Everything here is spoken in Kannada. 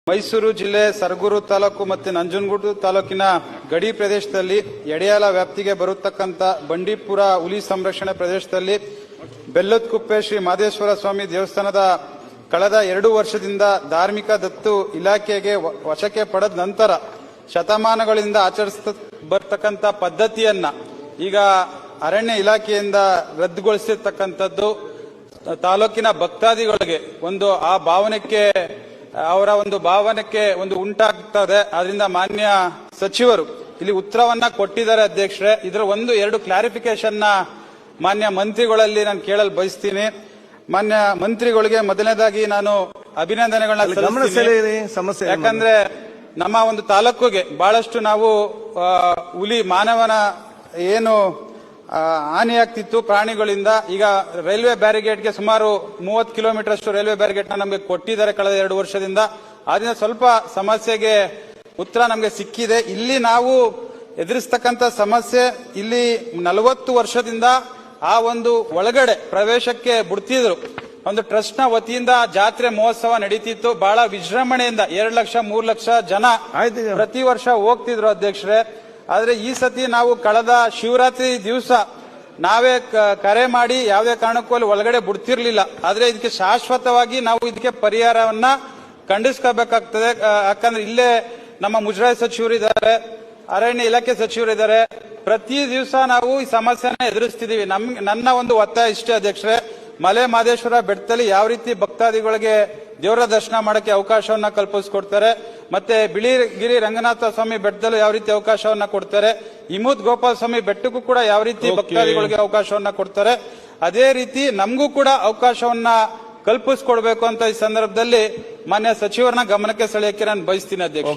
ಮೈಸೂರು ಜಿಲ್ಲೆ ಸರಗೂರು ತಾಲೂಕು ಮತ್ತು ನಂಜನಗೂಡು ತಾಲೂಕಿನ ಗಡಿ ಪ್ರದೇಶದಲ್ಲಿ ಯಡಿಯಾಲ ವ್ಯಾಪ್ತಿಗೆ ಬರತಕ್ಕಂತ ಬಂಡೀಪುರ ಹುಲಿ ಸಂರಕ್ಷಣೆ ಪ್ರದೇಶದಲ್ಲಿ ಬೆಲ್ಲದಕುಪ್ಪೆ ಶ್ರೀ ಮಹದೇಶ್ವರ ಸ್ವಾಮಿ ದೇವಸ್ಥಾನದ ಕಳೆದ 2 ವರ್ಷದಿಂದ ಧಾರ್ಮಿಕ ದತ್ತು ಇಲಾಖೆಗೆ ವಶಕ್ಕೆ ಪಡೆದ ನಂತರ ಶತಮಾನಗಳಿಂದ ಆಚರಿಸ ಬರ್ತಕ್ಕಂತ ಪದ್ಧತಿಯನ್ನ ಈಗ ಅರಣ್ಯ ಇಲಾಖೆಯಿಂದ ರದ್ದುಗೊಳಿಸಿರ್ತಕ್ಕಂಥದ್ದು ತಾಲೂಕಿನ ಭಕ್ತಾದಿಗಳಿಗೆ ಒಂದು ಆ ಭಾವನೆಗೆ ಅವರ ಒಂದು ಭಾವನೆಗೆ ಒಂದು ಉಂಟಾಗ್ತದೆ. ಅದರಿಂದ ಮಾನ್ಯ ಸಚಿವರು ಇಲ್ಲಿ ಉತ್ತರವನ್ನ ಕೊಟ್ಟಿದ್ದಾರೆ ಅಧ್ಯಕ್ಷರೇ. ಇದರ 1-2 ಕ್ಲಾರಿಫಿಕೇಶನ್ ಮಾನ್ಯ ಮಂತ್ರಿಗಳಲ್ಲಿ ನಾನು ಕೇಳಲು ಬಯಸ್ತೀನಿ. ಮಾನ್ಯ ಮಂತ್ರಿಗಳಿಗೆ ಮೊದಲನೇದಾಗಿ ನಾನು ಅಭಿನಂದನೆಗಳನ್ನ ಸಲ್ಲಿಸ್ತೀನಿ. ಯಾಕಂದ್ರೆ ನಮ್ಮ ಒಂದು ತಾಲೂಕಿಗೆ ಬಹಳಷ್ಟು ನಾವು ಹುಲಿ ಮಾನವನ ಏನು ಹಾನಿಯಾಗ್ತಿತ್ತು ಪ್ರಾಣಿಗಳಿಂದ. ಈಗ ರೈಲ್ವೆ ಬ್ಯಾರಿಗೇಡ್ಗೆ ಸುಮಾರು 30 ಕಿಲೋಮೀಟರ್ ಅಷ್ಟು ರೈಲ್ವೆ ಬ್ಯಾರಿಗೇಡ್ ನಮಗೆ ಕೊಟ್ಟಿದ್ದಾರೆ ಕಳೆದ 2 ವರ್ಷದಿಂದ. ಆದ್ರಿಂದ ಸ್ವಲ್ಪ ಸಮಸ್ಯೆಗೆ ಉತ್ತರ ನಮಗೆ ಸಿಕ್ಕಿದೆ. ಇಲ್ಲಿ ನಾವು ಎದುರಿಸ್ತಕ್ಕಂಥ ಸಮಸ್ಯೆ, ಇಲ್ಲಿ 40 ವರ್ಷದಿಂದ ಆ ಒಂದು ಒಳಗಡೆ ಪ್ರವೇಶಕ್ಕೆ ಬಿಡ್ತಿದ್ರು. ಒಂದು ಟ್ರಸ್ಟ್ ನ ವತಿಯಿಂದ ಜಾತ್ರೆ ಮಹೋತ್ಸವ ನಡೀತಿತ್ತು. ಬಹಳ ವಿಜೃಂಭಣೆಯಿಂದ 2 ಲಕ್ಷ 3 ಲಕ್ಷ ಜನ ಪ್ರತಿ ವರ್ಷ ಹೋಗ್ತಿದ್ರು ಅಧ್ಯಕ್ಷರೇ. ಆದ್ರೆ ಈ ಸತಿ ನಾವು ಕಳೆದ ಶಿವರಾತ್ರಿ ದಿವಸ ನಾವೇ ಕರೆ ಮಾಡಿ ಯಾವುದೇ ಕಾರಣಕ್ಕೂ ಅಲ್ಲಿ ಒಳಗಡೆ ಬಿಡ್ತಿರ್ಲಿಲ್ಲ. ಆದ್ರೆ ಇದಕ್ಕೆ ಶಾಶ್ವತವಾಗಿ ನಾವು ಇದಕ್ಕೆ ಪರಿಹಾರವನ್ನ ಕಂಡಿಸ್ಕೋಬೇಕಾಗ್ತದೆ. ಯಾಕಂದ್ರೆ ಇಲ್ಲೇ ನಮ್ಮ ಮುಜರಾಯಿ ಸಚಿವರು ಇದ್ದಾರೆ, ಅರಣ್ಯ ಇಲಾಖೆ ಸಚಿವರು ಇದ್ದಾರೆ. ಪ್ರತಿ ದಿವಸ ನಾವು ಈ ಸಮಸ್ಯೆನ ಎದುರಿಸ್ತಿದೀವಿ. ನನ್ನ ಒಂದು ಒತ್ತಾಯ ಇಷ್ಟೇ ಅಧ್ಯಕ್ಷರೇ, ಮಲೆ ಮಹದೇಶ್ವರ ಬೆಟ್ಟದಲ್ಲಿ ಯಾವ ರೀತಿ ಭಕ್ತಾದಿಗಳಿಗೆ ದೇವರ ದರ್ಶನ ಮಾಡಕ್ಕೆ ಅವಕಾಶವನ್ನ ಕಲ್ಪಿಸ್ಕೊಡ್ತಾರೆ, ಮತ್ತೆ ಬಿಳಿಗಿರಿ ರಂಗನಾಥ ಸ್ವಾಮಿ ಬೆಟ್ಟದಲ್ಲೂ ಯಾವ ರೀತಿ ಅವಕಾಶವನ್ನ ಕೊಡ್ತಾರೆ, ಹಿಮೂದ್ ಗೋಪಾಲ ಸ್ವಾಮಿ ಬೆಟ್ಟಕ್ಕೂ ಕೂಡ ಯಾವ ರೀತಿ ಭಕ್ತಾದಿಗಳಿಗೆ ಅವಕಾಶವನ್ನ ಕೊಡ್ತಾರೆ, ಅದೇ ರೀತಿ ನಮಗೂ ಕೂಡ ಅವಕಾಶವನ್ನ ಕಲ್ಪಿಸ್ಕೊಡ್ಬೇಕು ಅಂತ ಈ ಸಂದರ್ಭದಲ್ಲಿ ಮಾನ್ಯ ಸಚಿವರನ್ನ ಗಮನಕ್ಕೆ ಸೆಳೆಯಕ್ಕೆ ನಾನು ಬಯಸ್ತೀನಿ ಅಧ್ಯಕ್ಷ.